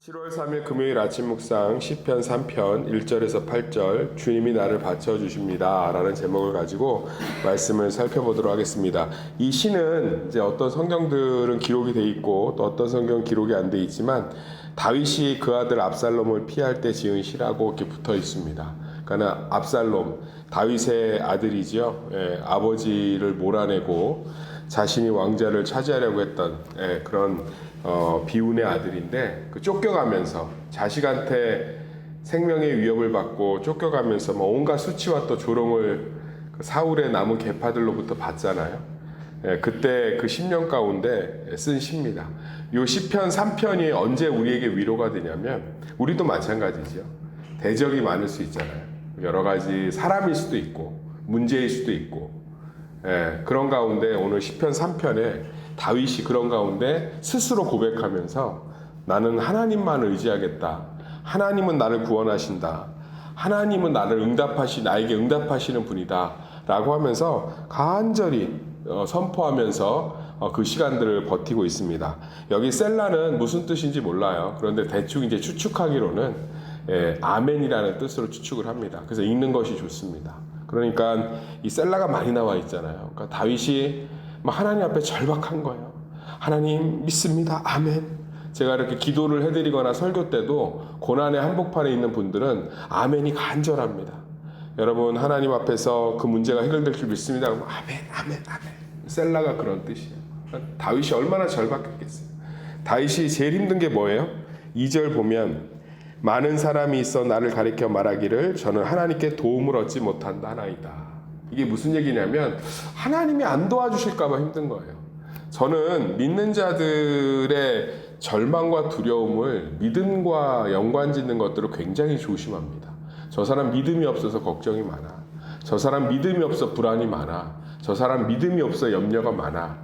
7월 3일 금요일 아침 묵상 시편 3편 1절에서 8절 주님이 나를 받쳐주십니다 라는 제목을 가지고 말씀을 살펴보도록 하겠습니다. 이 시는 이제 어떤 성경들은 기록이 돼 있고 또 어떤 성경은 기록이 안 돼 있지만 다윗이 그 아들 압살롬을 피할 때 지은 시라고 이렇게 붙어 있습니다. 그러니까 압살롬, 다윗의 아들이죠. 아버지를 몰아내고 자신이 왕자를 차지하려고 했던 그런 비운의 아들인데 그 쫓겨가면서 자식한테 생명의 위협을 받고 쫓겨가면서 온갖 수치와 또 조롱을 그 사울의 나무 계파들로부터 받잖아요. 그때 그 10년 가운데 쓴 시입니다. 요 시편 3편이 언제 우리에게 위로가 되냐면 우리도 마찬가지죠. 대적이 많을 수 있잖아요. 여러 가지 사람일 수도 있고 문제일 수도 있고 그런 가운데 오늘 시편 3편에 다윗이 그런 가운데 스스로 고백하면서 나는 하나님만 의지하겠다. 하나님은 나를 구원하신다. 하나님은 나에게 응답하시는 분이다. 라고 하면서 간절히 선포하면서 그 시간들을 버티고 있습니다. 여기 셀라는 무슨 뜻인지 몰라요. 그런데 대충 이제 추측하기로는 아멘이라는 뜻으로 추측을 합니다. 그래서 읽는 것이 좋습니다. 그러니까 이 셀라가 많이 나와 있잖아요. 그러니까 다윗이 하나님 앞에 절박한 거예요. 하나님 믿습니다. 아멘. 제가 이렇게 기도를 해드리거나 설교 때도 고난의 한복판에 있는 분들은 아멘이 간절합니다. 여러분 하나님 앞에서 그 문제가 해결될 줄 믿습니다. 그러면 아멘, 아멘, 아멘. 셀라가 그런 뜻이에요. 다윗이 얼마나 절박했겠어요. 다윗이 제일 힘든 게 뭐예요? 2절 보면 많은 사람이 있어 나를 가리켜 말하기를 저는 하나님께 도움을 얻지 못한다 하나이다. 이게 무슨 얘기냐면 하나님이 안 도와주실까 봐 힘든 거예요. 저는 믿는 자들의 절망과 두려움을 믿음과 연관짓는 것들을 굉장히 조심합니다. 저 사람 믿음이 없어서 걱정이 많아. 저 사람 믿음이 없어 불안이 많아. 저 사람 믿음이 없어 염려가 많아.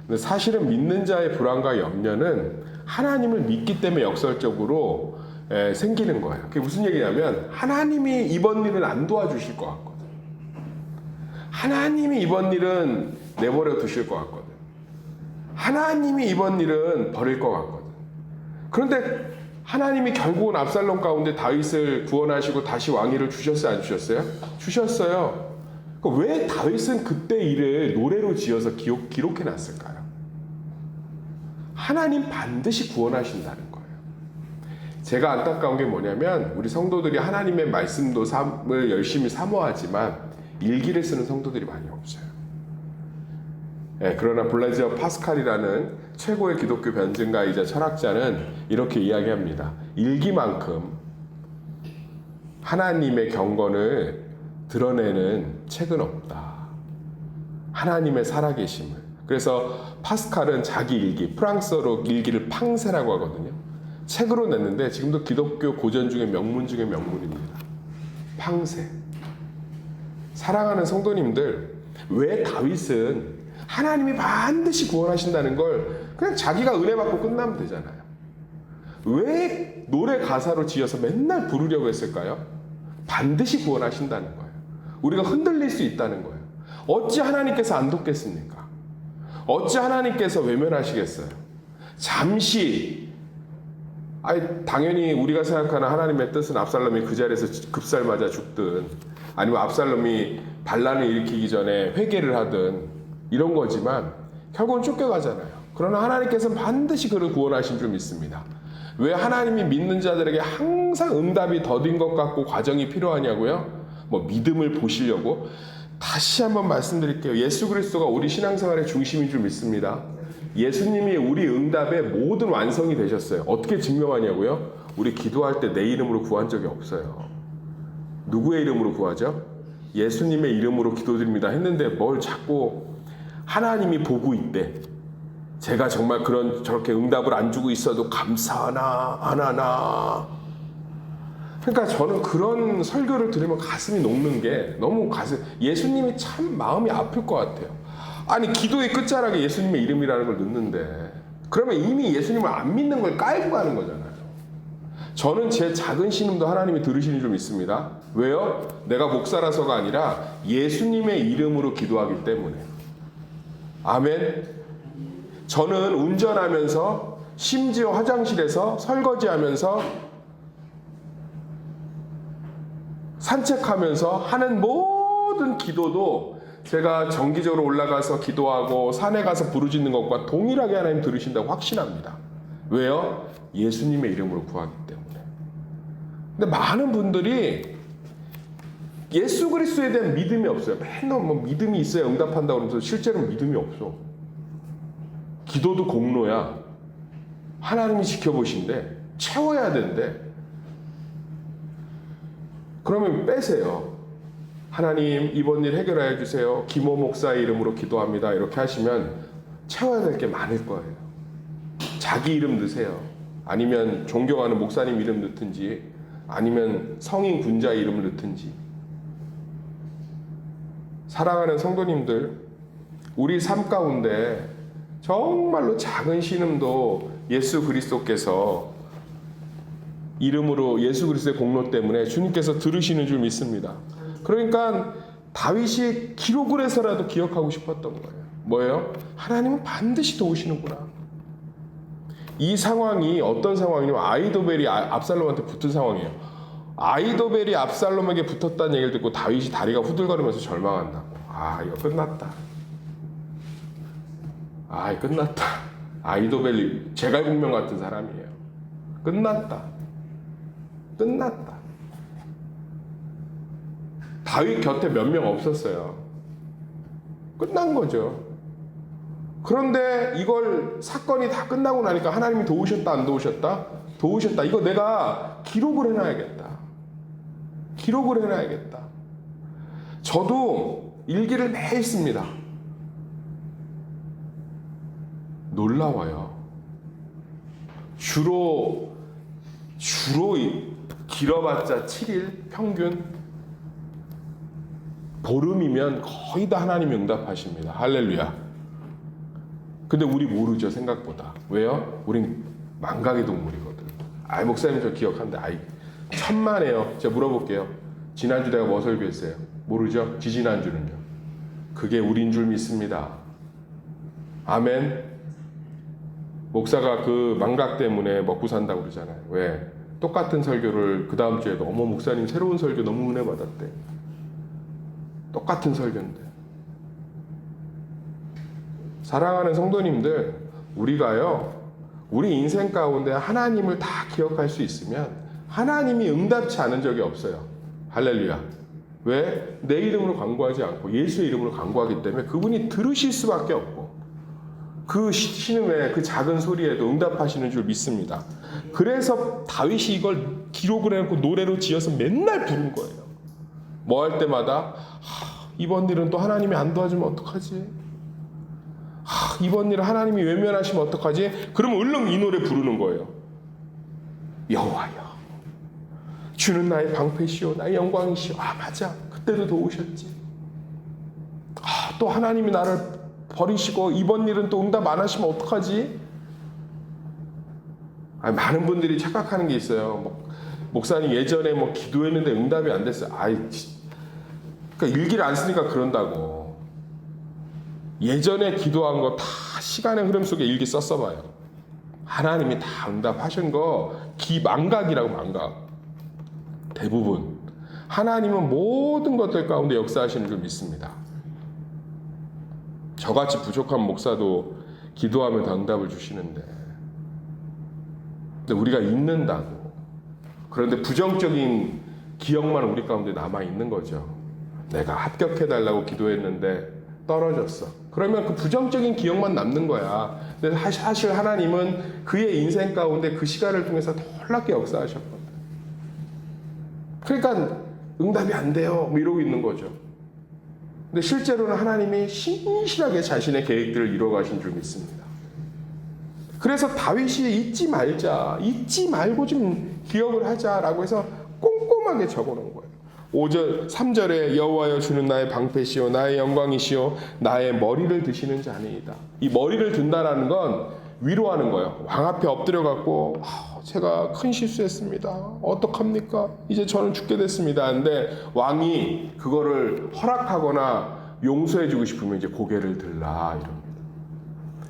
근데 사실은 믿는 자의 불안과 염려는 하나님을 믿기 때문에 역설적으로 생기는 거예요. 그게 무슨 얘기냐면 하나님이 이번 일은 안 도와주실 것 같거든. 하나님이 이번 일은 내버려 두실 것 같거든. 하나님이 이번 일은 버릴 것 같거든. 그런데 하나님이 결국은 압살롬 가운데 다윗을 구원하시고 다시 왕위를 주셨어요? 안 주셨어요? 주셨어요. 왜 다윗은 그때 일을 노래로 지어서 기록해 놨을까요? 하나님 반드시 구원하신다는 거예요. 제가 안타까운 게 뭐냐면 우리 성도들이 하나님의 말씀도 열심히 사모하지만 일기를 쓰는 성도들이 많이 없어요. 그러나 블라지어 파스칼이라는 최고의 기독교 변증가이자 철학자는 이렇게 이야기합니다. 일기만큼 하나님의 경건을 드러내는 책은 없다. 하나님의 살아계심을. 그래서 파스칼은 자기 일기, 프랑스어로 일기를 팡세라고 하거든요. 책으로 냈는데 지금도 기독교 고전 중에 명문 중에 명문입니다. 팡세. 사랑하는 성도님들, 왜 다윗은 하나님이 반드시 구원하신다는 걸 그냥 자기가 은혜 받고 끝나면 되잖아요. 왜 노래 가사로 지어서 맨날 부르려고 했을까요? 반드시 구원하신다는 거예요. 우리가 흔들릴 수 있다는 거예요. 어찌 하나님께서 안 돕겠습니까? 어찌 하나님께서 외면하시겠어요? 잠시 당연히 우리가 생각하는 하나님의 뜻은 압살롬이 그 자리에서 급살 맞아 죽든 아니면 압살롬이 반란을 일으키기 전에 회개를 하든 이런 거지만 결국은 쫓겨가잖아요. 그러나 하나님께서는 반드시 그를 구원하신 줄 믿습니다. 왜 하나님이 믿는 자들에게 항상 응답이 더딘 것 같고 과정이 필요하냐고요? 믿음을 보시려고? 다시 한번 말씀드릴게요. 예수 그리스도가 우리 신앙생활의 중심인 줄 믿습니다. 예수님이 우리 응답의 모든 완성이 되셨어요. 어떻게 증명하냐고요? 우리 기도할 때 내 이름으로 구한 적이 없어요. 누구의 이름으로 구하죠? 예수님의 이름으로 기도드립니다 했는데 뭘 자꾸 하나님이 보고 있대. 제가 정말 저렇게 응답을 안 주고 있어도 감사하나 안 하나. 그러니까 저는 그런 설교를 들으면 가슴이 녹는 게 너무 예수님이 참 마음이 아플 것 같아요. 아니 기도의 끝자락에 예수님의 이름이라는 걸 넣는데 그러면 이미 예수님을 안 믿는 걸 깔고 가는 거잖아요. 저는 제 작은 신음도 하나님이 들으시는 줄 믿습니다. 왜요? 내가 목사라서가 아니라 예수님의 이름으로 기도하기 때문에. 아멘. 저는 운전하면서 심지어 화장실에서 설거지하면서 산책하면서 하는 모든 기도도 제가 정기적으로 올라가서 기도하고 산에 가서 부르짖는 것과 동일하게 하나님 들으신다고 확신합니다. 왜요? 예수님의 이름으로 구하기 때문에. 근데 많은 분들이 예수 그리스도에 대한 믿음이 없어요. 맨날 뭐 믿음이 있어야 응답한다고 그러면서 실제로 믿음이 없어. 기도도 공로야. 하나님이 지켜보신대. 채워야 된대. 그러면 빼세요. 하나님 이번 일 해결해 주세요. 김호 목사의 이름으로 기도합니다. 이렇게 하시면 채워야 될 게 많을 거예요. 자기 이름 넣으세요. 아니면 존경하는 목사님 이름 넣든지 아니면 성인 군자 이름을 넣든지. 사랑하는 성도님들, 우리 삶 가운데 정말로 작은 신음도 예수 그리스도께서 이름으로 예수 그리스도의 공로 때문에 주님께서 들으시는 줄 믿습니다. 그러니까 다윗이 기록을 해서라도 기억하고 싶었던 거예요. 뭐예요? 하나님은 반드시 도우시는구나. 이 상황이 어떤 상황이냐면 아히도벨이 압살롬한테 붙은 상황이에요. 아히도벨이 압살롬에게 붙었다는 얘기를 듣고 다윗이 다리가 후들거리면서 절망한다고. 아, 이거 끝났다. 아, 끝났다. 아히도벨이 제갈공명 같은 사람이에요. 끝났다. 끝났다. 다윗 곁에 몇 명 없었어요. 끝난 거죠. 그런데 이걸 사건이 다 끝나고 나니까 하나님이 도우셨다 안 도우셨다? 도우셨다. 이거 내가 기록을 해놔야겠다. 기록을 해놔야겠다. 저도 일기를 매일 씁니다. 놀라워요. 주로 길어봤자 7일 평균 보름이면 거의 다 하나님이 응답하십니다. 할렐루야. 근데 우리 모르죠, 생각보다. 왜요? 우린 망각의 동물이거든. 아이, 목사님 저 기억한데, 아이, 천만에요. 제가 물어볼게요. 지난주 내가 뭐 설교했어요? 모르죠? 지지난주는요. 그게 우린 줄 믿습니다. 아멘. 목사가 그 망각 때문에 먹고 산다고 그러잖아요. 왜? 똑같은 설교를 그 다음 주에도 어머 목사님 새로운 설교 너무 은혜 받았대. 똑같은 설교인데. 사랑하는 성도님들, 우리가요, 우리 인생 가운데 하나님을 다 기억할 수 있으면 하나님이 응답치 않은 적이 없어요. 할렐루야. 왜? 내 이름으로 간구하지 않고 예수의 이름으로 간구하기 때문에 그분이 들으실 수밖에 없고 그 신음에 그 작은 소리에도 응답하시는 줄 믿습니다. 그래서 다윗이 이걸 기록을 해놓고 노래로 지어서 맨날 부른 거예요. 뭐 할 때마다 이번 일은 또 하나님이 안 도와주면 어떡하지? 이번 일은 하나님이 외면하시면 어떡하지? 그러면 얼른 이 노래 부르는 거예요. 여호와여, 주는 나의 방패시오, 나의 영광이시오. 맞아, 그때도 도우셨지. 또 하나님이 나를 버리시고 이번 일은 또 응답 안 하시면 어떡하지? 많은 분들이 착각하는 게 있어요. 목사님 예전에 기도했는데 응답이 안 됐어요. 그러니까 일기를 안 쓰니까 그런다고. 예전에 기도한 거 다 시간의 흐름 속에 일기 썼어봐요. 하나님이 다 응답하신 거 망각이라고. 망각. 대부분 하나님은 모든 것들 가운데 역사하시는 줄 믿습니다. 저같이 부족한 목사도 기도하면 다 응답을 주시는데, 근데 우리가 잊는다고. 그런데 부정적인 기억만 우리 가운데 남아 있는 거죠. 내가 합격해달라고 기도했는데 떨어졌어. 그러면 그 부정적인 기억만 남는 거야. 근데 사실 하나님은 그의 인생 가운데 그 시간을 통해서 놀랍게 역사하셨거든. 그러니까 응답이 안 돼요. 이러고 있는 거죠. 근데 실제로는 하나님이 신실하게 자신의 계획들을 이루어가신 줄 믿습니다. 그래서 다윗이 잊지 말고 좀 기억을 하자라고 해서 꼼꼼하게 적어놓은 거예요. 3절에 여호와여 주는 나의 방패시오 나의 영광이시오 나의 머리를 드시는 자니이다. 이 머리를 든다라는 건 위로하는 거예요. 왕 앞에 엎드려 갖고 제가 큰 실수했습니다. 어떡합니까? 이제 저는 죽게 됐습니다. 근데 왕이 그거를 허락하거나 용서해 주고 싶으면 이제 고개를 들라 이럽니다.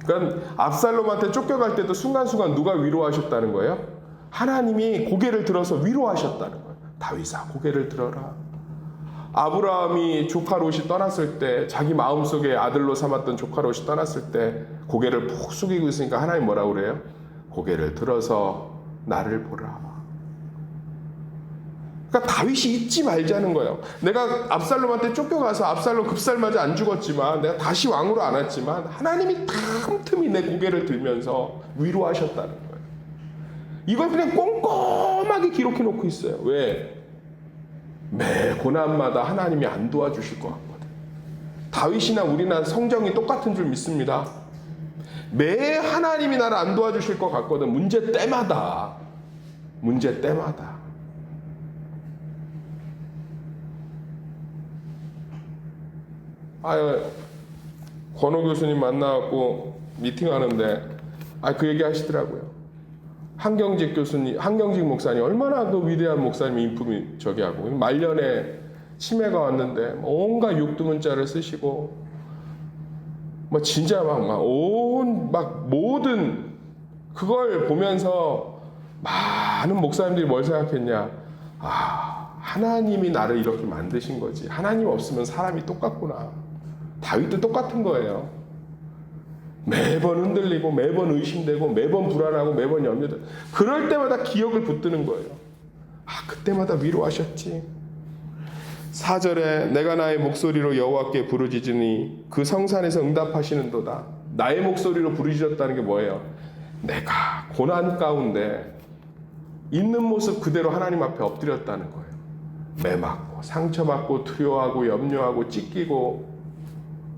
그러니까 압살롬한테 쫓겨갈 때도 순간순간 누가 위로하셨다는 거예요? 하나님이 고개를 들어서 위로하셨다는 거예요. 다윗아, 고개를 들어라. 아브라함이 조카 롯이 떠났을 때, 자기 마음속에 아들로 삼았던 조카 롯이 떠났을 때 고개를 푹 숙이고 있으니까 하나님 뭐라고 그래요? 고개를 들어서 나를 보라. 그러니까 다윗이 잊지 말자는 거예요. 내가 압살롬한테 쫓겨가서 압살롬 급살맞아 안 죽었지만, 내가 다시 왕으로 안 왔지만 하나님이 틈틈이 내 고개를 들면서 위로하셨다는 거예요. 이걸 그냥 꼼꼼하게 기록해 놓고 있어요. 왜? 매 고난마다 하나님이 안 도와주실 것 같거든. 다윗이나 우리나 성정이 똑같은 줄 믿습니다. 매 하나님이 나를 안 도와주실 것 같거든. 문제 때마다. 권호 교수님 만나갖고 미팅하는데 그 얘기 하시더라고요. 한경직 목사님 얼마나 그 위대한 목사님 인품이 저기 하고 말년에 치매가 왔는데 온갖 육두문자를 쓰시고 진짜 모든 그걸 보면서 많은 목사님들이 뭘 생각했냐? 하나님이 나를 이렇게 만드신 거지. 하나님 없으면 사람이 똑같구나. 다윗도 똑같은 거예요. 매번 흔들리고 매번 의심되고 매번 불안하고 매번 염려되고 그럴 때마다 기억을 붙드는 거예요. 그때마다 위로하셨지. 4절에 내가 나의 목소리로 여호와께 부르짖으니 그 성산에서 응답하시는도다. 나의 목소리로 부르짖었다는 게 뭐예요? 내가 고난 가운데 있는 모습 그대로 하나님 앞에 엎드렸다는 거예요. 매맞고 상처받고 두려워하고 염려하고 찢기고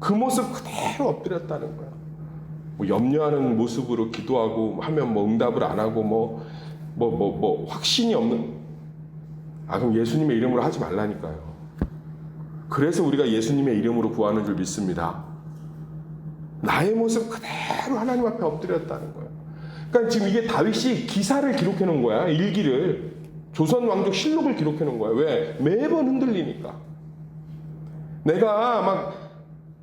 그 모습 그대로 엎드렸다는 거예요. 염려하는 모습으로 기도하고 하면 응답을 안 하고 확신이 없는 그럼 예수님의 이름으로 하지 말라니까요. 그래서 우리가 예수님의 이름으로 구하는 줄 믿습니다. 나의 모습 그대로 하나님 앞에 엎드렸다는 거예요. 그러니까 지금 이게 다윗이 기사를 기록해 놓은 거야. 일기를. 조선 왕족 실록을 기록해 놓은 거야. 왜? 매번 흔들리니까. 내가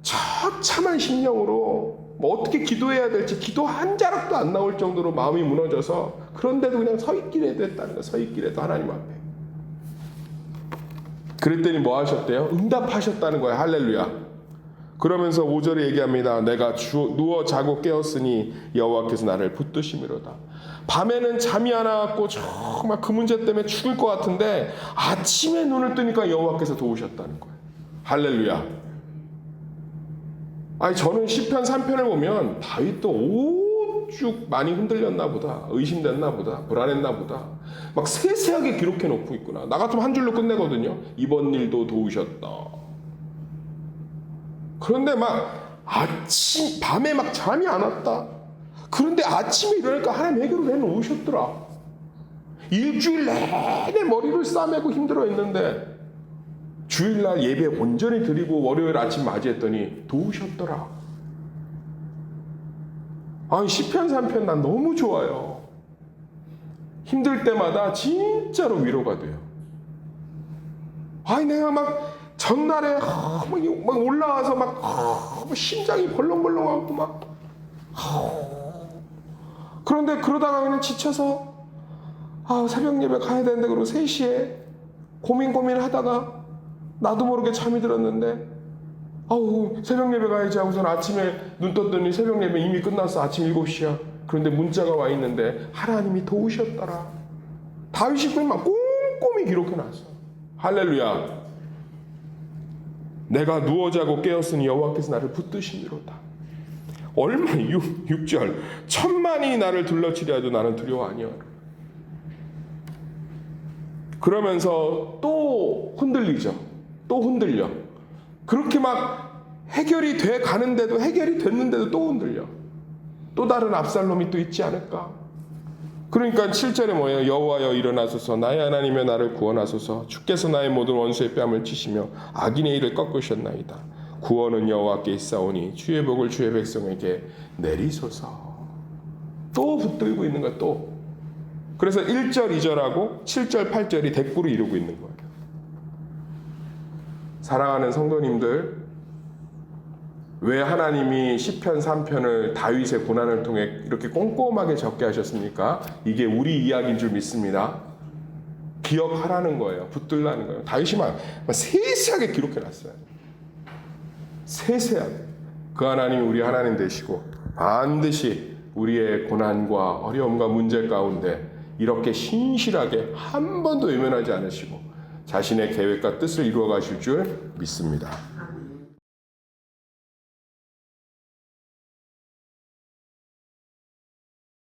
처참한 심령으로 어떻게 기도해야 될지 기도 한 자락도 안 나올 정도로 마음이 무너져서 그런데도 그냥 서 있기라도 했다는 거야. 서 있기라도 하나님 앞에. 그랬더니 뭐 하셨대요? 응답하셨다는 거야. 할렐루야. 그러면서 5절에 얘기합니다. 내가 누워 자고 깨었으니 여호와께서 나를 붙드심이로다. 밤에는 잠이 안 왔고 정말 그 문제 때문에 죽을 것 같은데 아침에 눈을 뜨니까 여호와께서 도우셨다는 거예요. 할렐루야. 저는 시편 3편을 보면 다윗도 오죽 많이 흔들렸나 보다, 의심됐나 보다, 불안했나 보다 세세하게 기록해 놓고 있구나. 나 같으면 한 줄로 끝내거든요. 이번 일도 도우셨다. 그런데 밤에 잠이 안 왔다. 그런데 아침에 일어나니까 하나님 해결을 해놓으셨더라. 일주일 내내 머리를 싸매고 힘들어 했는데 주일날 예배 온전히 드리고 월요일 아침 맞이했더니 도우셨더라. 시편 3편 난 너무 좋아요. 힘들 때마다 진짜로 위로가 돼요. 내가 전날에 올라와서 심장이 벌렁벌렁하고 그런데 그러다가 그냥 지쳐서 새벽 예배 가야 되는데 그러고 3시에 고민하다가 나도 모르게 잠이 들었는데 새벽 예배 가야지 하고선 아침에 눈 떴더니 새벽 예배 이미 끝났어. 아침 7시야. 그런데 문자가 와 있는데 하나님이 도우셨더라. 다윗이 그냥 꼼꼼히 기록해놨어. 할렐루야. 내가 누워 자고 깨었으니 여호와께서 나를 붙드시미로다. 6절 1000만이 나를 둘러치려 해도 나는 두려워 아니하라. 그러면서 또 흔들리죠. 또 흔들려. 그렇게 해결이 돼 가는데도 해결이 됐는데도 또 흔들려. 또 다른 압살롬이 또 있지 않을까? 그러니까 7절에 뭐예요? 여호와여 일어나소서 나의 하나님여 나를 구원하소서 주께서 나의 모든 원수의 뺨을 치시며 악인의 일을 꺾으셨나이다. 구원은 여호와께 있사오니 주의 복을 주의 백성에게 내리소서. 또 붙들고 있는 거야. 또. 그래서 1절 2절하고 7절 8절이 대꾸를 이루고 있는 거예요. 사랑하는 성도님들, 왜 하나님이 시편 3편을 다윗의 고난을 통해 이렇게 꼼꼼하게 적게 하셨습니까? 이게 우리 이야기인 줄 믿습니다. 기억하라는 거예요. 붙들라는 거예요. 다윗이 막 세세하게 기록해놨어요. 세세하게. 그 하나님이 우리 하나님 되시고 반드시 우리의 고난과 어려움과 문제 가운데 이렇게 신실하게 한 번도 외면하지 않으시고 자신의 계획과 뜻을 이루어 가실 줄 믿습니다.